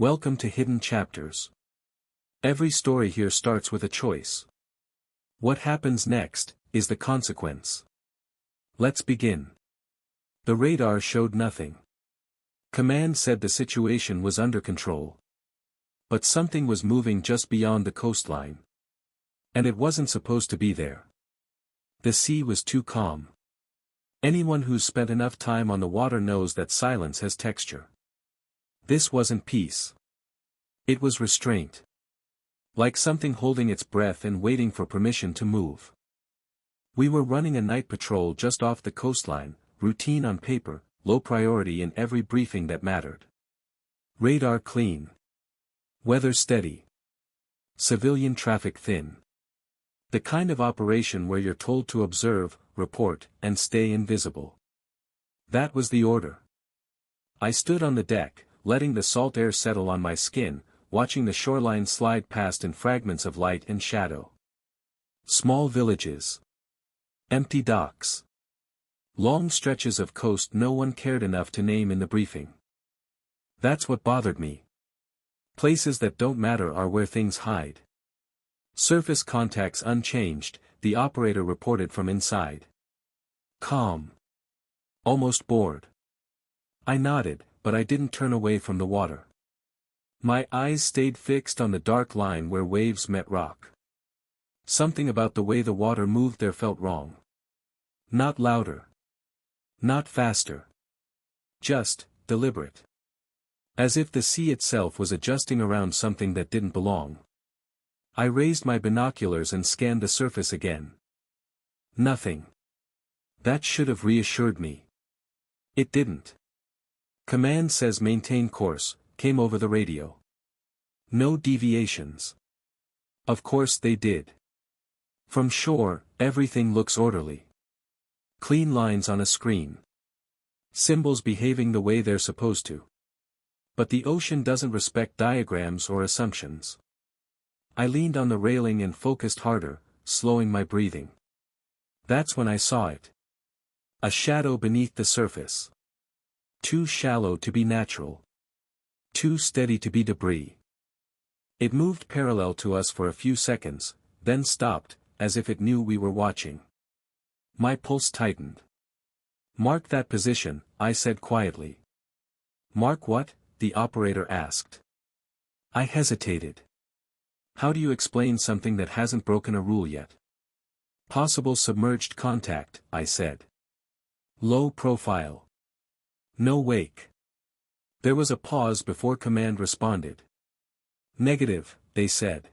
Welcome to Hidden Chapters. Every story here starts with a choice. What happens next is the consequence. Let's begin. The radar showed nothing. Command said the situation was under control. But something was moving just beyond the coastline. And it wasn't supposed to be there. The sea was too calm. Anyone who's spent enough time on the water knows that silence has texture. This wasn't peace. It was restraint. Like something holding its breath and waiting for permission to move. We were running a night patrol just off the coastline, routine on paper, low priority in every briefing that mattered. Radar clean. Weather steady. Civilian traffic thin. The kind of operation where you're told to observe, report, and stay invisible. That was the order. I stood on the deck, letting the salt air settle on my skin, watching the shoreline slide past in fragments of light and shadow. Small villages. Empty docks. Long stretches of coast no one cared enough to name in the briefing. That's what bothered me. Places that don't matter are where things hide. Surface contacts unchanged, the operator reported from inside. Calm. Almost bored. I nodded, but I didn't turn away from the water. My eyes stayed fixed on the dark line where waves met rock. Something about the way the water moved there felt wrong. Not louder. Not faster. Just, deliberate. As if the sea itself was adjusting around something that didn't belong. I raised my binoculars and scanned the surface again. Nothing. That should have reassured me. It didn't. Command says maintain course, came over the radio. No deviations. Of course they did. From shore, everything looks orderly. Clean lines on a screen. Symbols behaving the way they're supposed to. But the ocean doesn't respect diagrams or assumptions. I leaned on the railing and focused harder, slowing my breathing. That's when I saw it. A shadow beneath the surface. Too shallow to be natural. Too steady to be debris. It moved parallel to us for a few seconds, then stopped, as if it knew we were watching. My pulse tightened. Mark that position, I said quietly. Mark what? The operator asked. I hesitated. How do you explain something that hasn't broken a rule yet? Possible submerged contact, I said. Low profile. No wake. There was a pause before command responded. Negative, they said.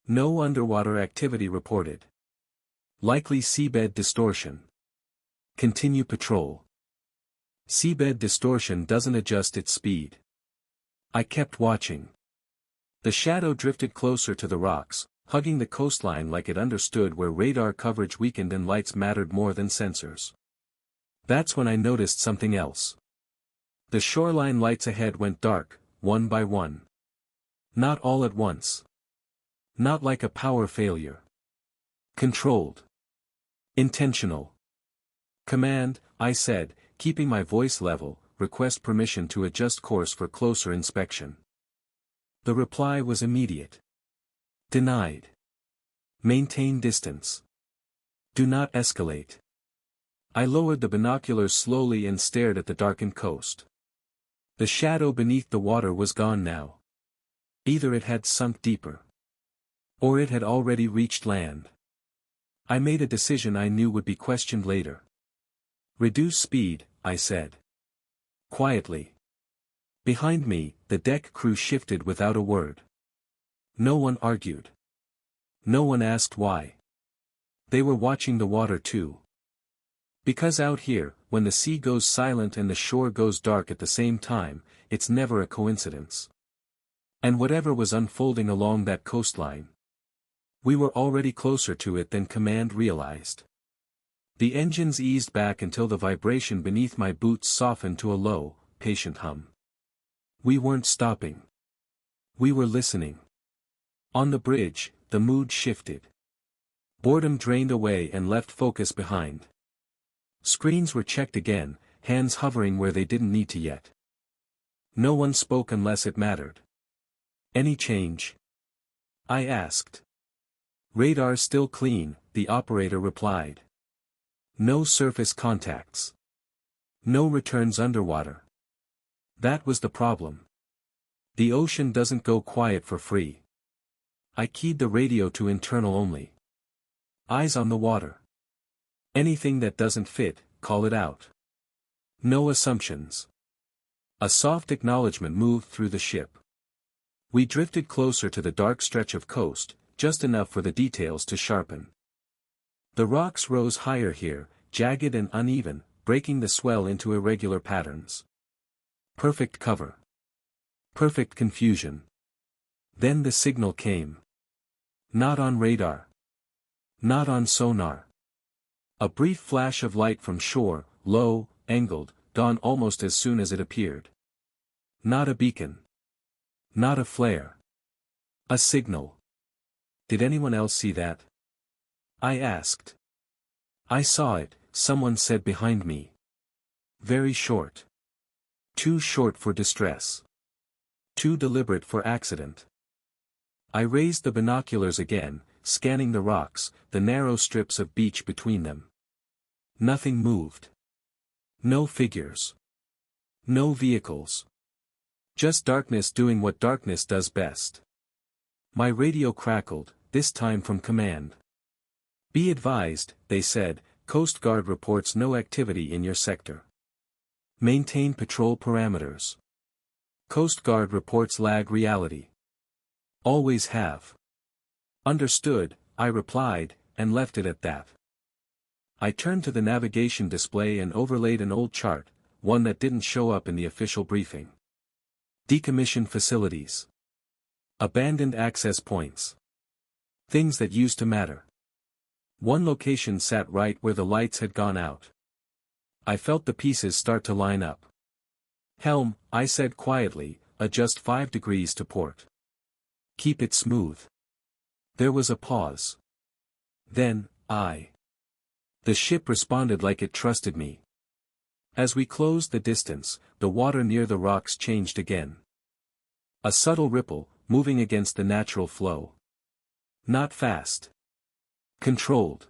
No underwater activity reported. Likely seabed distortion. Continue patrol. Seabed distortion doesn't adjust its speed. I kept watching. The shadow drifted closer to the rocks, hugging the coastline like it understood where radar coverage weakened and lights mattered more than sensors. That's when I noticed something else. The shoreline lights ahead went dark, one by one. Not all at once. Not like a power failure. Controlled. Intentional. Command, I said, keeping my voice level, request permission to adjust course for closer inspection. The reply was immediate. Denied. Maintain distance. Do not escalate. I lowered the binoculars slowly and stared at the darkened coast. The shadow beneath the water was gone now. Either it had sunk deeper. Or it had already reached land. I made a decision I knew would be questioned later. Reduce speed, I said. Quietly. Behind me, the deck crew shifted without a word. No one argued. No one asked why. They were watching the water too. Because out here, when the sea goes silent and the shore goes dark at the same time, it's never a coincidence. And whatever was unfolding along that coastline. We were already closer to it than command realized. The engines eased back until the vibration beneath my boots softened to a low, patient hum. We weren't stopping. We were listening. On the bridge, the mood shifted. Boredom drained away and left focus behind. Screens were checked again, hands hovering where they didn't need to yet. No one spoke unless it mattered. Any change? I asked. Radar still clean, the operator replied. No surface contacts. No returns underwater. That was the problem. The ocean doesn't go quiet for free. I keyed the radio to internal only. Eyes on the water. Anything that doesn't fit, call it out. No assumptions. A soft acknowledgement moved through the ship. We drifted closer to the dark stretch of coast, just enough for the details to sharpen. The rocks rose higher here, jagged and uneven, breaking the swell into irregular patterns. Perfect cover. Perfect confusion. Then the signal came. Not on radar. Not on sonar. A brief flash of light from shore, low, angled, dawned almost as soon as it appeared. Not a beacon. Not a flare. A signal. Did anyone else see that? I asked. I saw it, someone said behind me. Very short. Too short for distress. Too deliberate for accident. I raised the binoculars again, scanning the rocks, the narrow strips of beach between them. Nothing moved. No figures. No vehicles. Just darkness doing what darkness does best. My radio crackled, this time from command. Be advised, they said, Coast Guard reports no activity in your sector. Maintain patrol parameters. Coast Guard reports lag reality. Always have. Understood, I replied, and left it at that. I turned to the navigation display and overlaid an old chart, one that didn't show up in the official briefing. Decommissioned facilities. Abandoned access points. Things that used to matter. One location sat right where the lights had gone out. I felt the pieces start to line up. Helm, I said quietly, adjust 5 degrees to port. Keep it smooth. There was a pause. Then, the ship responded like it trusted me. As we closed the distance, the water near the rocks changed again. A subtle ripple, moving against the natural flow. Not fast. Controlled.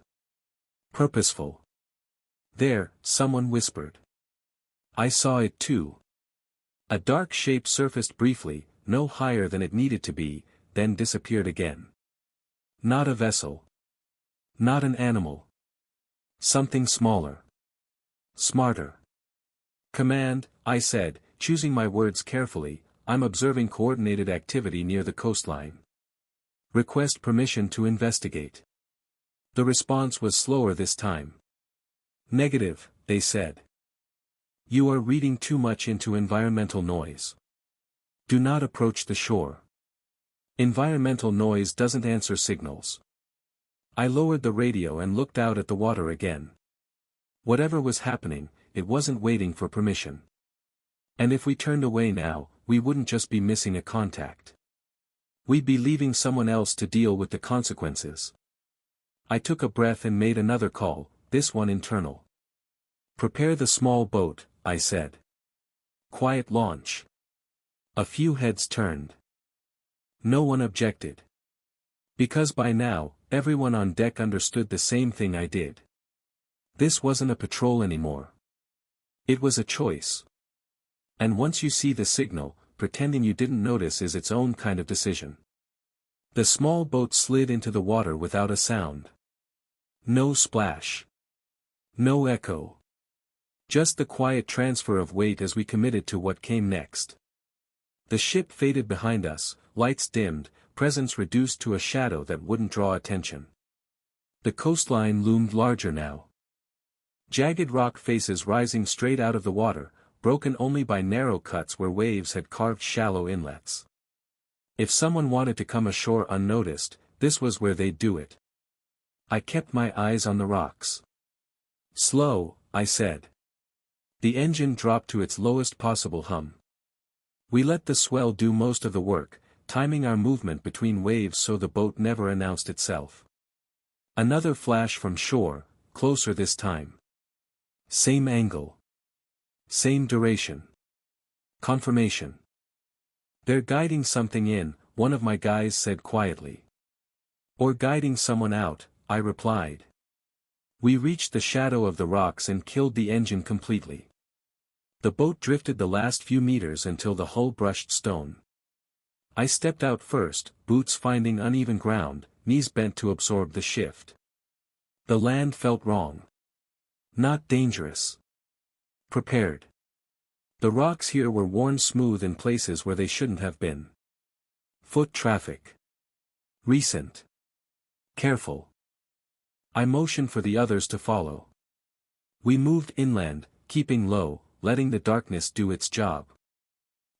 Purposeful. There, someone whispered. I saw it too. A dark shape surfaced briefly, no higher than it needed to be, then disappeared again. Not a vessel. Not an animal. Something smaller. Smarter. Command, I said, choosing my words carefully, I'm observing coordinated activity near the coastline. Request permission to investigate. The response was slower this time. Negative, they said. You are reading too much into environmental noise. Do not approach the shore. Environmental noise doesn't answer signals. I lowered the radio and looked out at the water again. Whatever was happening, it wasn't waiting for permission. And if we turned away now, we wouldn't just be missing a contact. We'd be leaving someone else to deal with the consequences. I took a breath and made another call, this one internal. Prepare the small boat, I said. Quiet launch. A few heads turned. No one objected. Because by now, everyone on deck understood the same thing I did. This wasn't a patrol anymore. It was a choice. And once you see the signal, pretending you didn't notice is its own kind of decision. The small boat slid into the water without a sound. No splash. No echo. Just the quiet transfer of weight as we committed to what came next. The ship faded behind us, lights dimmed, presence reduced to a shadow that wouldn't draw attention. The coastline loomed larger now. Jagged rock faces rising straight out of the water, broken only by narrow cuts where waves had carved shallow inlets. If someone wanted to come ashore unnoticed, this was where they'd do it. I kept my eyes on the rocks. Slow, I said. The engine dropped to its lowest possible hum. We let the swell do most of the work, timing our movement between waves so the boat never announced itself. Another flash from shore, closer this time. Same angle. Same duration. Confirmation. They're guiding something in, one of my guys said quietly. Or guiding someone out, I replied. We reached the shadow of the rocks and killed the engine completely. The boat drifted the last few meters until the hull brushed stone. I stepped out first, boots finding uneven ground, knees bent to absorb the shift. The land felt wrong. Not dangerous. Prepared. The rocks here were worn smooth in places where they shouldn't have been. Foot traffic. Recent. Careful. I motioned for the others to follow. We moved inland, keeping low, letting the darkness do its job.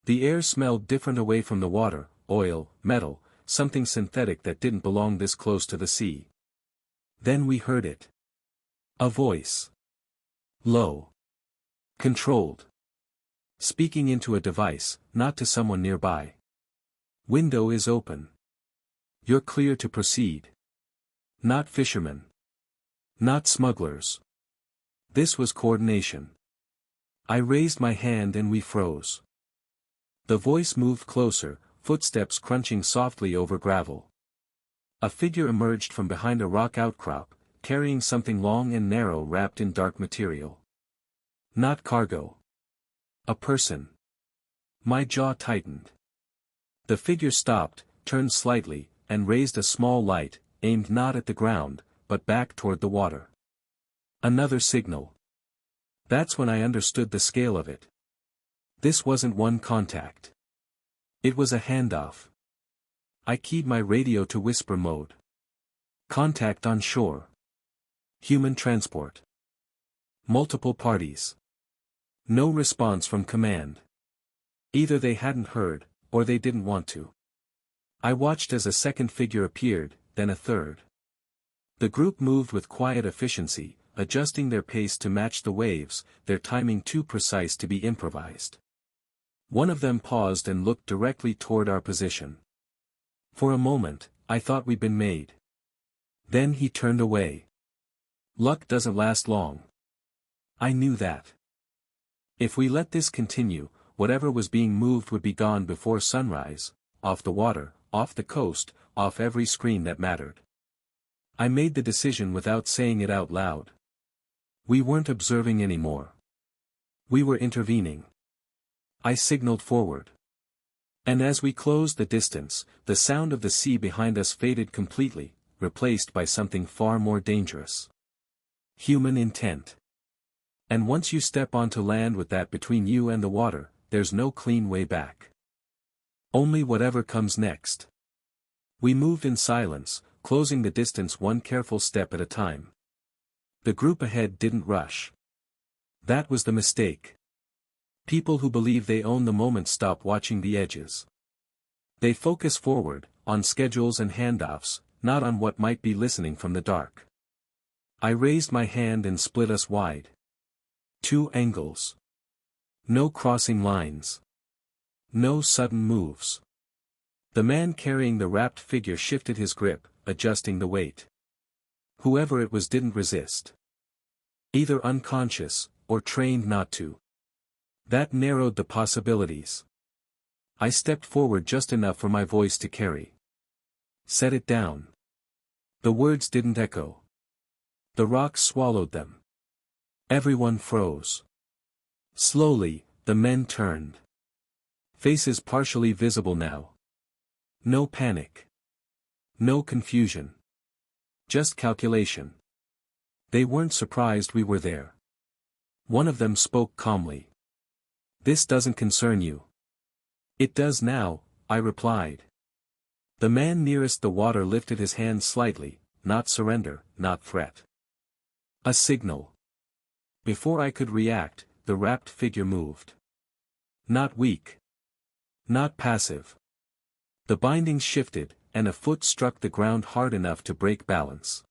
The air smelled different away from the water, oil, metal, something synthetic that didn't belong this close to the sea. Then we heard it. A voice. Low. Controlled. Speaking into a device, not to someone nearby. Window is open. You're clear to proceed. Not fishermen. Not smugglers. This was coordination. I raised my hand and we froze. The voice moved closer, footsteps crunching softly over gravel. A figure emerged from behind a rock outcrop, carrying something long and narrow wrapped in dark material. Not cargo. A person. My jaw tightened. The figure stopped, turned slightly, and raised a small light, aimed not at the ground, but back toward the water. Another signal. That's when I understood the scale of it. This wasn't one contact. It was a handoff. I keyed my radio to whisper mode. Contact on shore. Human transport. Multiple parties. No response from command. Either they hadn't heard, or they didn't want to. I watched as a second figure appeared, then a third. The group moved with quiet efficiency, adjusting their pace to match the waves, their timing too precise to be improvised. One of them paused and looked directly toward our position. For a moment, I thought we'd been made. Then he turned away. Luck doesn't last long. I knew that. If we let this continue, whatever was being moved would be gone before sunrise, off the water, off the coast, off every screen that mattered. I made the decision without saying it out loud. We weren't observing anymore. We were intervening. I signaled forward. And as we closed the distance, the sound of the sea behind us faded completely, replaced by something far more dangerous. Human intent. And once you step onto land with that between you and the water, there's no clean way back. Only whatever comes next. We moved in silence, closing the distance one careful step at a time. The group ahead didn't rush. That was the mistake. People who believe they own the moment stop watching the edges. They focus forward, on schedules and handoffs, not on what might be listening from the dark. I raised my hand and split us wide. 2 angles. No crossing lines. No sudden moves. The man carrying the wrapped figure shifted his grip, adjusting the weight. Whoever it was didn't resist. Either unconscious, or trained not to. That narrowed the possibilities. I stepped forward just enough for my voice to carry. Set it down. The words didn't echo. The rocks swallowed them. Everyone froze. Slowly, the men turned. Faces partially visible now. No panic. No confusion. Just calculation. They weren't surprised we were there. One of them spoke calmly. This doesn't concern you. It does now, I replied. The man nearest the water lifted his hand slightly, not surrender, not threat. A signal. Before I could react, the wrapped figure moved. Not weak. Not passive. The bindings shifted, and a foot struck the ground hard enough to break balance.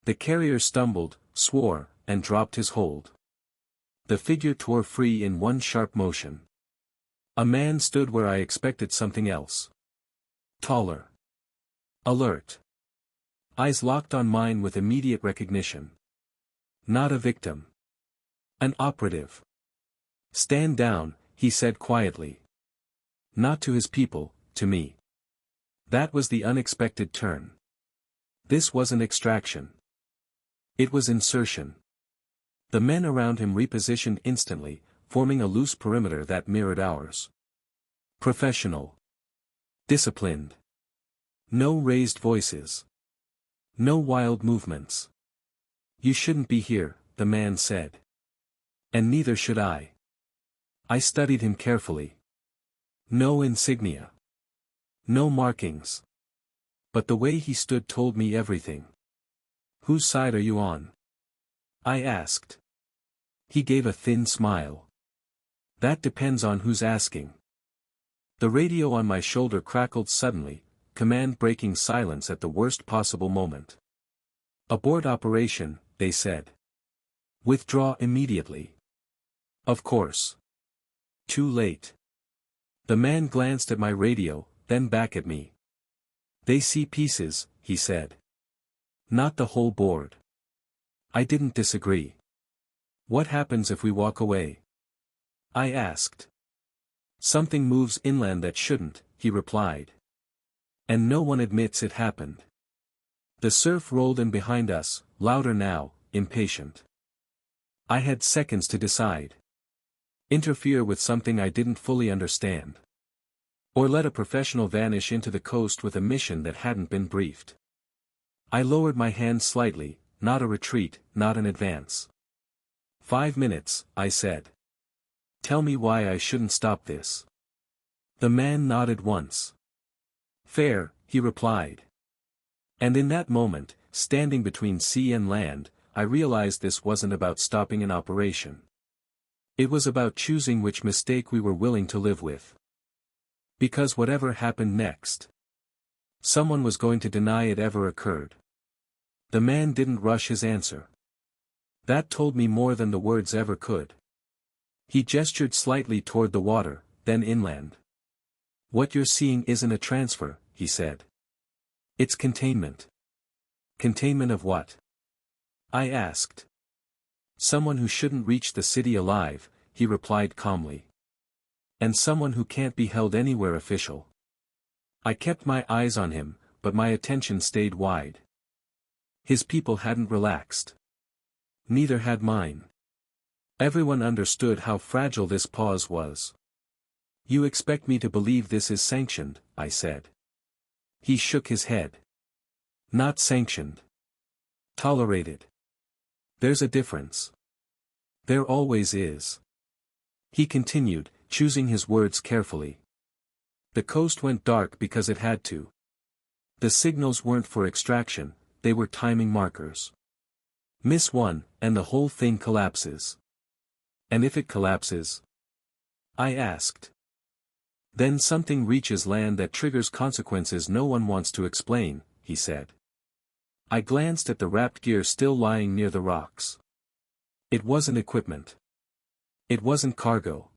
The carrier stumbled, swore, and dropped his hold. The figure tore free in one sharp motion. A man stood where I expected something else. Taller. Alert. Eyes locked on mine with immediate recognition. Not a victim. An operative. Stand down, he said quietly. Not to his people, to me. That was the unexpected turn. This wasn't extraction. It was insertion. The men around him repositioned instantly, forming a loose perimeter that mirrored ours. Professional. Disciplined. No raised voices. No wild movements. You shouldn't be here, the man said. And neither should I. I studied him carefully. No insignia. No markings. But the way he stood told me everything. Whose side are you on? I asked. He gave a thin smile. That depends on who's asking. The radio on my shoulder crackled suddenly, command breaking silence at the worst possible moment. Abort operation, they said. Withdraw immediately. Of course. Too late. The man glanced at my radio, then back at me. They see pieces, he said. Not the whole board. I didn't disagree. What happens if we walk away? I asked. Something moves inland that shouldn't, he replied. And no one admits it happened. The surf rolled in behind us, louder now, impatient. I had seconds to decide. Interfere with something I didn't fully understand. Or let a professional vanish into the coast with a mission that hadn't been briefed. I lowered my hand slightly, not a retreat, not an advance. 5 minutes, I said. Tell me why I shouldn't stop this. The man nodded once. Fair, he replied. And in that moment, standing between sea and land, I realized this wasn't about stopping an operation. It was about choosing which mistake we were willing to live with. Because whatever happened next, someone was going to deny it ever occurred. The man didn't rush his answer. That told me more than the words ever could. He gestured slightly toward the water, then inland. What you're seeing isn't a transfer, he said. It's containment. Containment of what? I asked. Someone who shouldn't reach the city alive, he replied calmly. And someone who can't be held anywhere official. I kept my eyes on him, but my attention stayed wide. His people hadn't relaxed. Neither had mine. Everyone understood how fragile this pause was. You expect me to believe this is sanctioned, I said. He shook his head. Not sanctioned. Tolerated. There's a difference. There always is. He continued, choosing his words carefully. The coast went dark because it had to. The signals weren't for extraction, they were timing markers. Miss one, and the whole thing collapses. And if it collapses? I asked. Then something reaches land that triggers consequences no one wants to explain, he said. I glanced at the wrapped gear still lying near the rocks. It wasn't equipment. It wasn't cargo.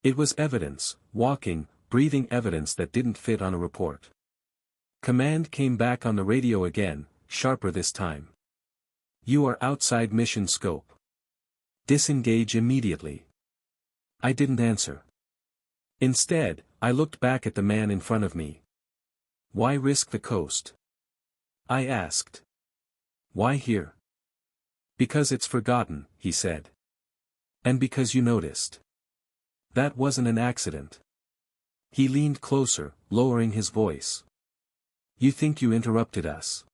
It was evidence, walking, breathing evidence that didn't fit on a report. Command came back on the radio again, sharper this time. You are outside mission scope. Disengage immediately. I didn't answer. Instead, I looked back at the man in front of me. Why risk the coast? I asked. Why here? Because it's forgotten, he said. And because you noticed. That wasn't an accident. He leaned closer, lowering his voice. You think you interrupted us?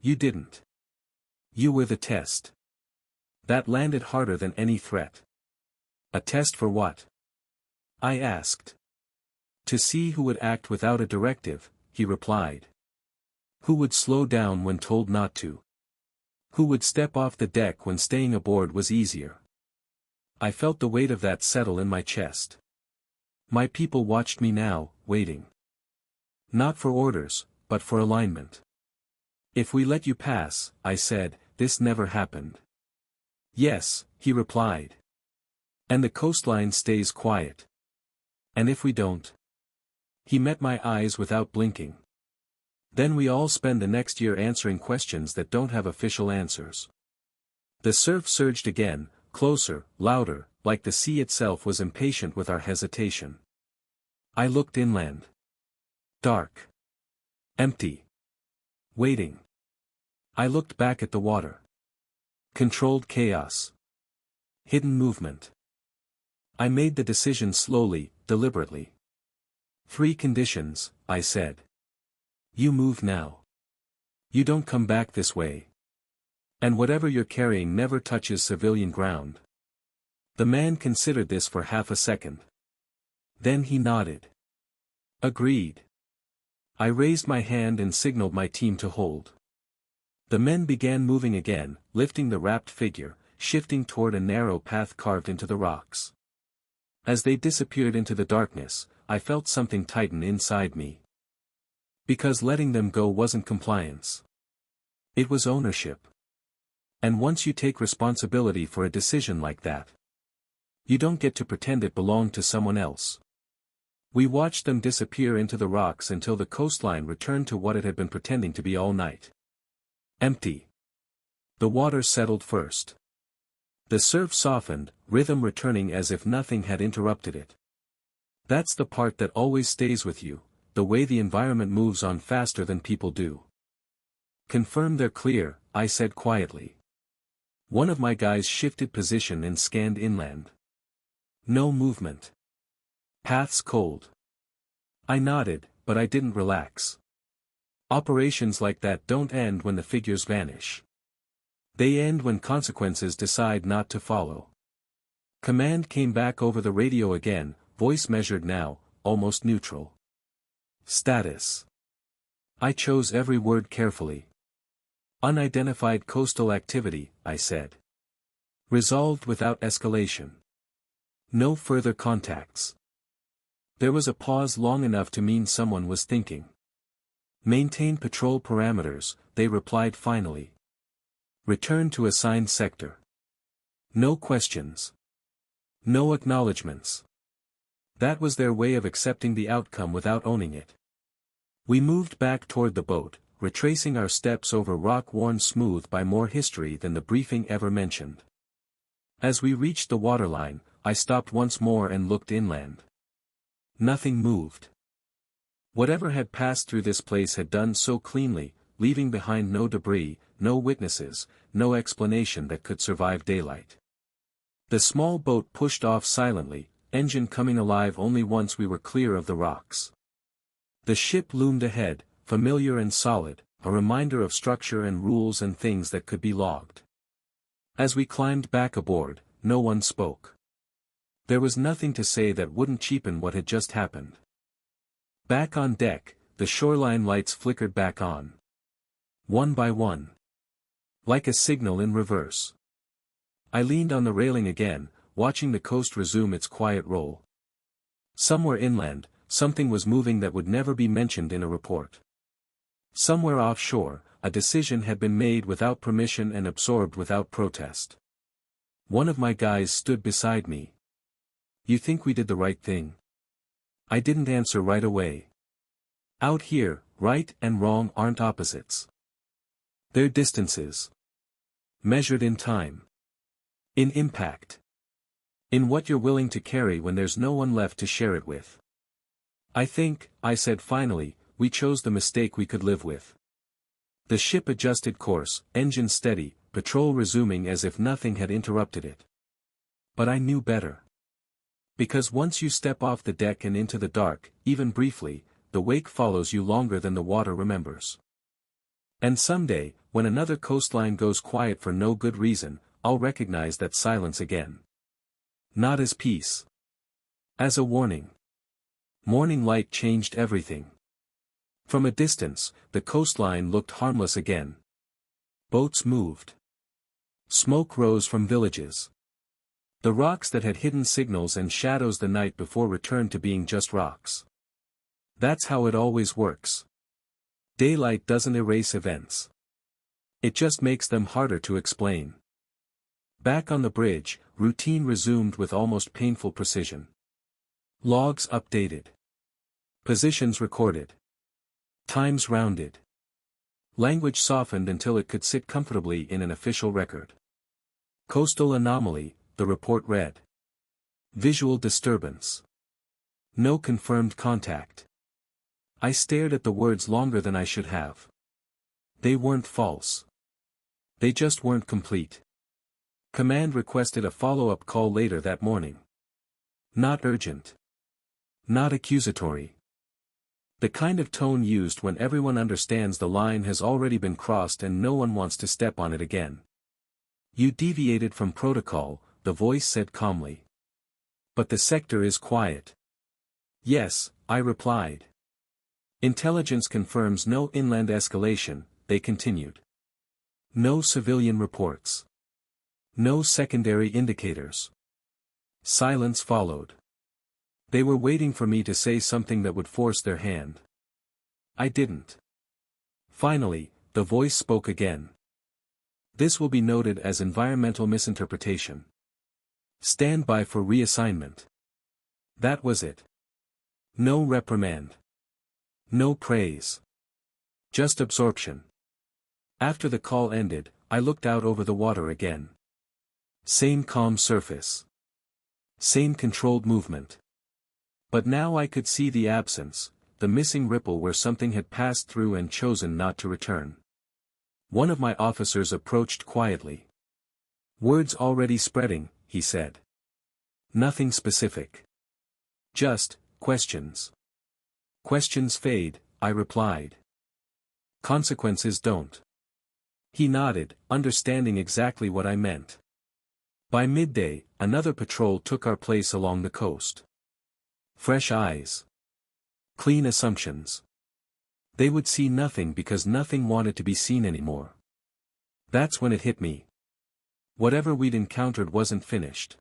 You didn't. You were the test. That landed harder than any threat. A test for what? I asked. To see who would act without a directive, he replied. Who would slow down when told not to? Who would step off the deck when staying aboard was easier? I felt the weight of that settle in my chest. My people watched me now, waiting. Not for orders, but for alignment. If we let you pass, I said, this never happened. Yes, he replied. And the coastline stays quiet. And if we don't? He met my eyes without blinking. Then we all spend the next year answering questions that don't have official answers. The surf surged again, closer, louder, like the sea itself was impatient with our hesitation. I looked inland. Dark. Empty. Waiting. I looked back at the water. Controlled chaos. Hidden movement. I made the decision slowly, deliberately. 3 conditions, I said. You move now. You don't come back this way. And whatever you're carrying never touches civilian ground. The man considered this for half a second. Then he nodded. Agreed. I raised my hand and signaled my team to hold. The men began moving again, lifting the wrapped figure, shifting toward a narrow path carved into the rocks. As they disappeared into the darkness, I felt something tighten inside me. Because letting them go wasn't compliance. It was ownership. And once you take responsibility for a decision like that, you don't get to pretend it belonged to someone else. We watched them disappear into the rocks until the coastline returned to what it had been pretending to be all night. Empty. The water settled first. The surf softened, rhythm returning as if nothing had interrupted it. That's the part that always stays with you, the way the environment moves on faster than people do. Confirm they're clear, I said quietly. One of my guys shifted position and scanned inland. No movement. Paths cold. I nodded, but I didn't relax. Operations like that don't end when the figures vanish. They end when consequences decide not to follow. Command came back over the radio again, voice measured now, almost neutral. Status. I chose every word carefully. Unidentified coastal activity, I said. Resolved without escalation. No further contacts. There was a pause long enough to mean someone was thinking. Maintain patrol parameters, they replied finally. Return to assigned sector. No questions. No acknowledgements. That was their way of accepting the outcome without owning it. We moved back toward the boat, retracing our steps over rock worn smooth by more history than the briefing ever mentioned. As we reached the waterline, I stopped once more and looked inland. Nothing moved. Whatever had passed through this place had done so cleanly, leaving behind no debris, no witnesses, no explanation that could survive daylight. The small boat pushed off silently, engine coming alive only once we were clear of the rocks. The ship loomed ahead, familiar and solid, a reminder of structure and rules and things that could be logged. As we climbed back aboard, no one spoke. There was nothing to say that wouldn't cheapen what had just happened. Back on deck, the shoreline lights flickered back on. One by one. Like a signal in reverse. I leaned on the railing again, watching the coast resume its quiet roll. Somewhere inland, something was moving that would never be mentioned in a report. Somewhere offshore, a decision had been made without permission and absorbed without protest. One of my guys stood beside me. You think we did the right thing? I didn't answer right away. Out here, right and wrong aren't opposites. They're distances. Measured in time. In impact. In what you're willing to carry when there's no one left to share it with. I think, I said finally, we chose the mistake we could live with. The ship adjusted course, engine steady, patrol resuming as if nothing had interrupted it. But I knew better. Because once you step off the deck and into the dark, even briefly, the wake follows you longer than the water remembers. And someday, when another coastline goes quiet for no good reason, I'll recognize that silence again. Not as peace. As a warning. Morning light changed everything. From a distance, the coastline looked harmless again. Boats moved. Smoke rose from villages. The rocks that had hidden signals and shadows the night before returned to being just rocks. That's how it always works. Daylight doesn't erase events. It just makes them harder to explain. Back on the bridge, routine resumed with almost painful precision. Logs updated. Positions recorded. Times rounded. Language softened until it could sit comfortably in an official record. Coastal anomaly, the report read. Visual disturbance. No confirmed contact. I stared at the words longer than I should have. They weren't false. They just weren't complete. Command requested a follow-up call later that morning. Not urgent. Not accusatory. The kind of tone used when everyone understands the line has already been crossed and no one wants to step on it again. You deviated from protocol, the voice said calmly. But the sector is quiet. Yes, I replied. Intelligence confirms no inland escalation, they continued. No civilian reports. No secondary indicators. Silence followed. They were waiting for me to say something that would force their hand. I didn't. Finally, the voice spoke again. This will be noted as environmental misinterpretation. Stand by for reassignment. That was it. No reprimand. No praise. Just absorption. After the call ended, I looked out over the water again. Same calm surface. Same controlled movement. But now I could see the absence, the missing ripple where something had passed through and chosen not to return. One of my officers approached quietly. Words already spreading, he said. Nothing specific. Just, questions. Questions fade, I replied. Consequences don't. He nodded, understanding exactly what I meant. By midday, another patrol took our place along the coast. Fresh eyes. Clean assumptions. They would see nothing because nothing wanted to be seen anymore. That's when it hit me. Whatever we'd encountered wasn't finished.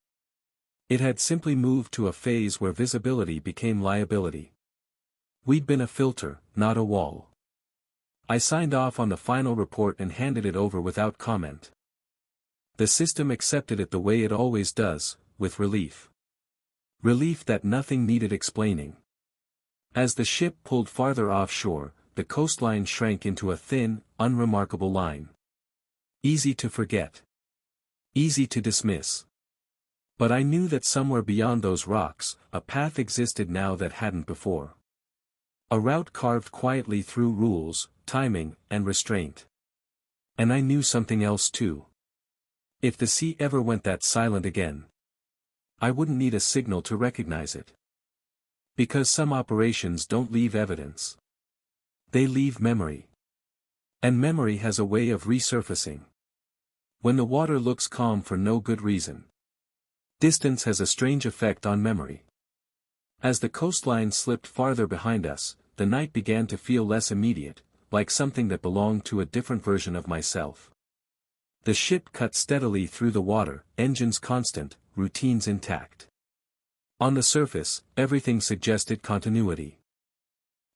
It had simply moved to a phase where visibility became liability. We'd been a filter, not a wall. I signed off on the final report and handed it over without comment. The system accepted it the way it always does, with relief. Relief that nothing needed explaining. As the ship pulled farther offshore, the coastline shrank into a thin, unremarkable line. Easy to forget. Easy to dismiss. But I knew that somewhere beyond those rocks, a path existed now that hadn't before. A route carved quietly through rules, timing, and restraint. And I knew something else too. If the sea ever went that silent again, I wouldn't need a signal to recognize it. Because some operations don't leave evidence. They leave memory. And memory has a way of resurfacing. When the water looks calm for no good reason. Distance has a strange effect on memory. As the coastline slipped farther behind us, the night began to feel less immediate, like something that belonged to a different version of myself. The ship cut steadily through the water, engines constant, routines intact. On the surface, everything suggested continuity.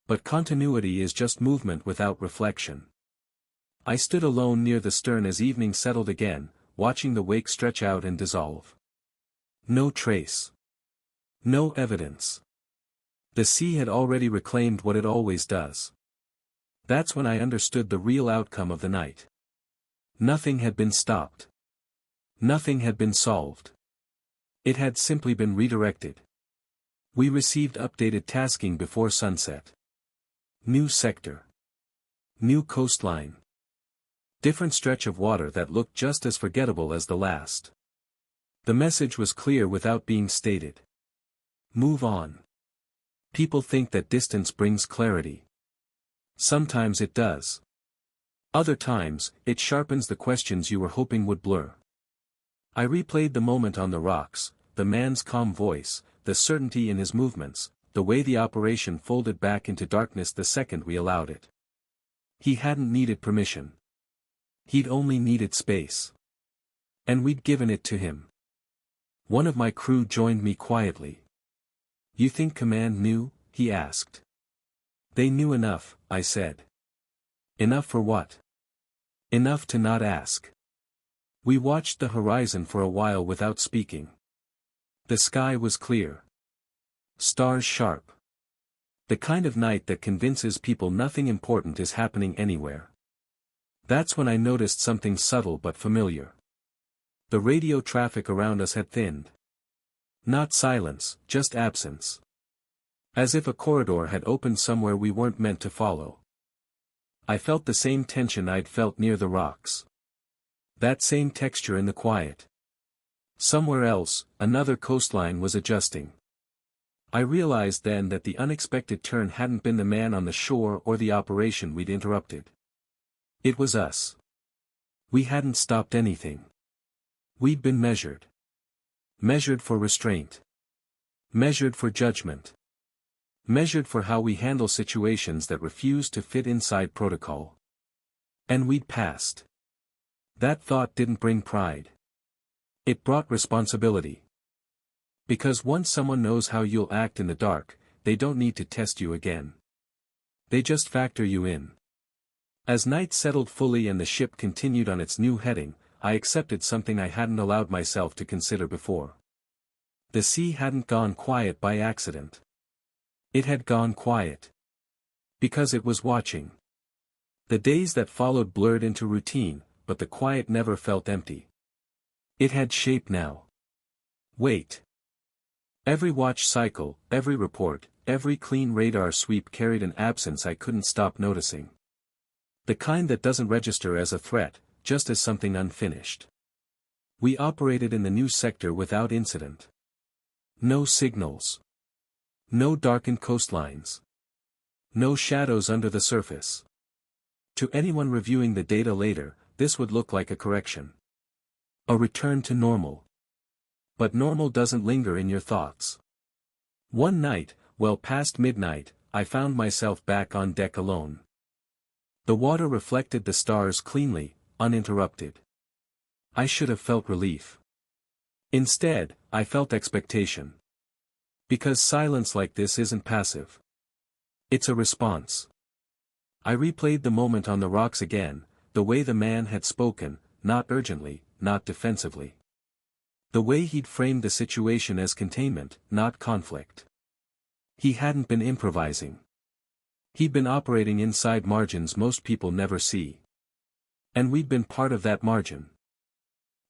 But continuity is just movement without reflection. I stood alone near the stern as evening settled again, watching the wake stretch out and dissolve. No trace. No evidence. The sea had already reclaimed what it always does. That's when I understood the real outcome of the night. Nothing had been stopped. Nothing had been solved. It had simply been redirected. We received updated tasking before sunset. New sector. New coastline. Different stretch of water that looked just as forgettable as the last. The message was clear without being stated. Move on. People think that distance brings clarity. Sometimes it does. Other times, it sharpens the questions you were hoping would blur. I replayed the moment on the rocks, the man's calm voice, the certainty in his movements, the way the operation folded back into darkness the second we allowed it. He hadn't needed permission. He'd only needed space. And we'd given it to him. One of my crew joined me quietly. You think command knew? He asked. They knew enough, I said. Enough for what? Enough to not ask. We watched the horizon for a while without speaking. The sky was clear. Stars sharp. The kind of night that convinces people nothing important is happening anywhere. That's when I noticed something subtle but familiar. The radio traffic around us had thinned. Not silence, just absence. As if a corridor had opened somewhere we weren't meant to follow. I felt the same tension I'd felt near the rocks. That same texture in the quiet. Somewhere else, another coastline was adjusting. I realized then that the unexpected turn hadn't been the man on the shore or the operation we'd interrupted. It was us. We hadn't stopped anything. We'd been measured. Measured for restraint. Measured for judgment. Measured for how we handle situations that refuse to fit inside protocol. And we'd passed. That thought didn't bring pride. It brought responsibility. Because once someone knows how you'll act in the dark, they don't need to test you again. They just factor you in. As night settled fully and the ship continued on its new heading, I accepted something I hadn't allowed myself to consider before. The sea hadn't gone quiet by accident. It had gone quiet. Because it was watching. The days that followed blurred into routine, but the quiet never felt empty. It had shape now. Wait. Every watch cycle, every report, every clean radar sweep carried an absence I couldn't stop noticing. The kind that doesn't register as a threat, just as something unfinished. We operated in the new sector without incident. No signals. No darkened coastlines. No shadows under the surface. To anyone reviewing the data later, this would look like a correction. A return to normal. But normal doesn't linger in your thoughts. One night, well past midnight, I found myself back on deck alone. The water reflected the stars cleanly, uninterrupted. I should have felt relief. Instead, I felt expectation. Because silence like this isn't passive. It's a response. I replayed the moment on the rocks again, the way the man had spoken, not urgently, not defensively. The way he'd framed the situation as containment, not conflict. He hadn't been improvising. He'd been operating inside margins most people never see. And we'd been part of that margin.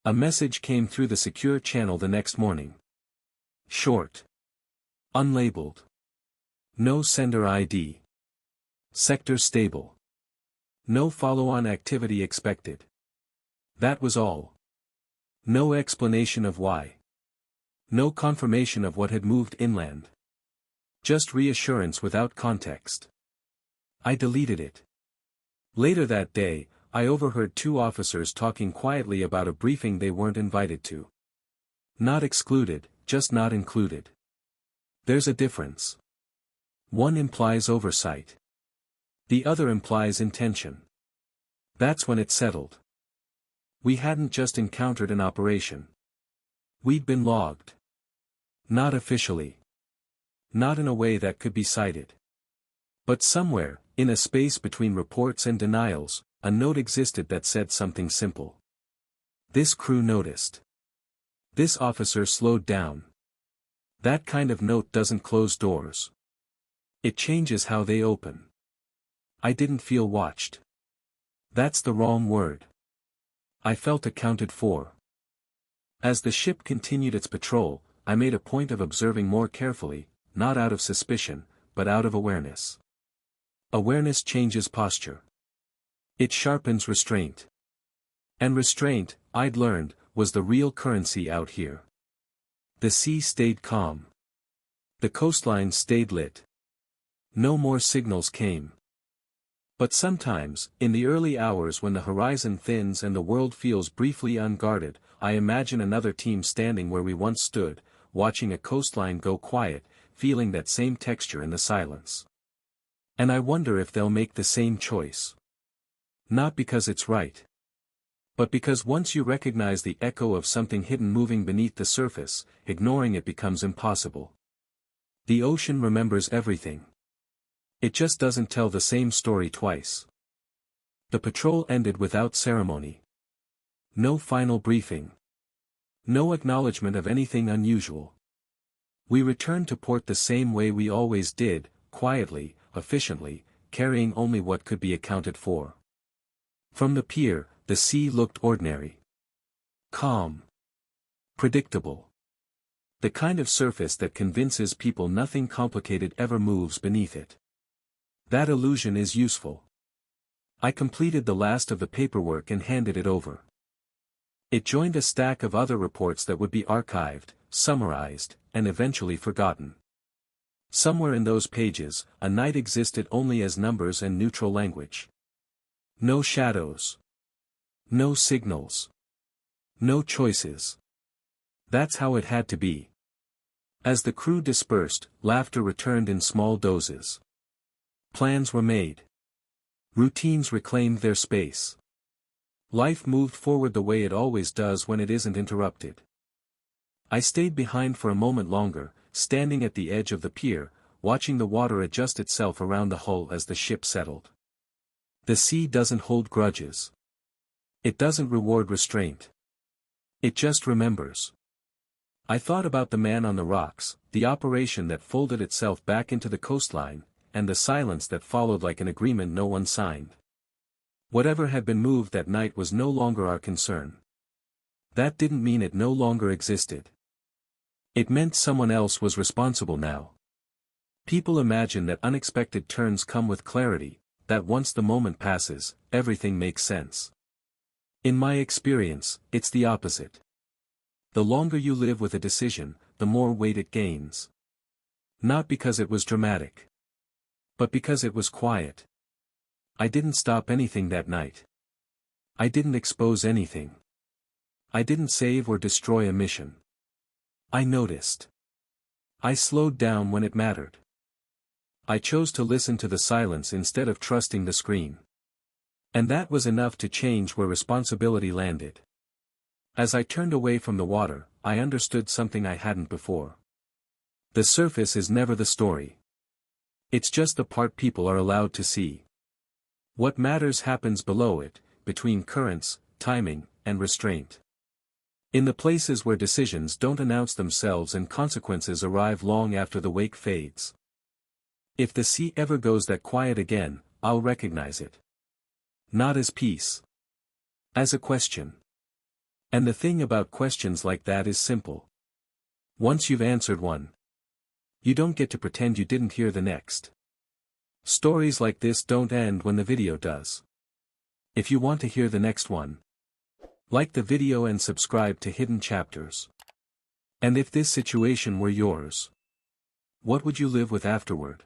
A message came through the secure channel the next morning. Short. Unlabeled. No sender ID. Sector stable. No follow-on activity expected. That was all. No explanation of why. No confirmation of what had moved inland. Just reassurance without context. I deleted it. Later that day, I overheard two officers talking quietly about a briefing they weren't invited to. Not excluded, just not included. There's a difference. One implies oversight. The other implies intention. That's when it settled. We hadn't just encountered an operation. We'd been logged. Not officially. Not in a way that could be cited. But somewhere, in a space between reports and denials, a note existed that said something simple. This crew noticed. This officer slowed down. That kind of note doesn't close doors. It changes how they open. I didn't feel watched. That's the wrong word. I felt accounted for. As the ship continued its patrol, I made a point of observing more carefully, not out of suspicion, but out of awareness. Awareness changes posture. It sharpens restraint. And restraint, I'd learned, was the real currency out here. The sea stayed calm. The coastline stayed lit. No more signals came. But sometimes, in the early hours when the horizon thins and the world feels briefly unguarded, I imagine another team standing where we once stood, watching a coastline go quiet, feeling that same texture in the silence. And I wonder if they'll make the same choice. Not because it's right. But because once you recognize the echo of something hidden moving beneath the surface, ignoring it becomes impossible. The ocean remembers everything. It just doesn't tell the same story twice. The patrol ended without ceremony. No final briefing. No acknowledgement of anything unusual. We returned to port the same way we always did, quietly, efficiently, carrying only what could be accounted for. From the pier, the sea looked ordinary. Calm. Predictable. The kind of surface that convinces people nothing complicated ever moves beneath it. That illusion is useful. I completed the last of the paperwork and handed it over. It joined a stack of other reports that would be archived, summarized, and eventually forgotten. Somewhere in those pages, a night existed only as numbers and neutral language. No shadows. No signals. No choices. That's how it had to be. As the crew dispersed, laughter returned in small doses. Plans were made. Routines reclaimed their space. Life moved forward the way it always does when it isn't interrupted. I stayed behind for a moment longer, standing at the edge of the pier, watching the water adjust itself around the hull as the ship settled. The sea doesn't hold grudges. It doesn't reward restraint. It just remembers. I thought about the man on the rocks, the operation that folded itself back into the coastline, and the silence that followed like an agreement no one signed. Whatever had been moved that night was no longer our concern. That didn't mean it no longer existed. It meant someone else was responsible now. People imagine that unexpected turns come with clarity, that once the moment passes, everything makes sense. In my experience, it's the opposite. The longer you live with a decision, the more weight it gains. Not because it was dramatic. But because it was quiet. I didn't stop anything that night. I didn't expose anything. I didn't save or destroy a mission. I noticed. I slowed down when it mattered. I chose to listen to the silence instead of trusting the screen. And that was enough to change where responsibility landed. As I turned away from the water, I understood something I hadn't before. The surface is never the story. It's just the part people are allowed to see. What matters happens below it, between currents, timing, and restraint. In the places where decisions don't announce themselves and consequences arrive long after the wake fades. If the sea ever goes that quiet again, I'll recognize it. Not as peace. As a question. And the thing about questions like that is simple. Once you've answered one, you don't get to pretend you didn't hear the next. Stories like this don't end when the video does. If you want to hear the next one, like the video and subscribe to Hidden Chapters. And if this situation were yours, what would you live with afterward?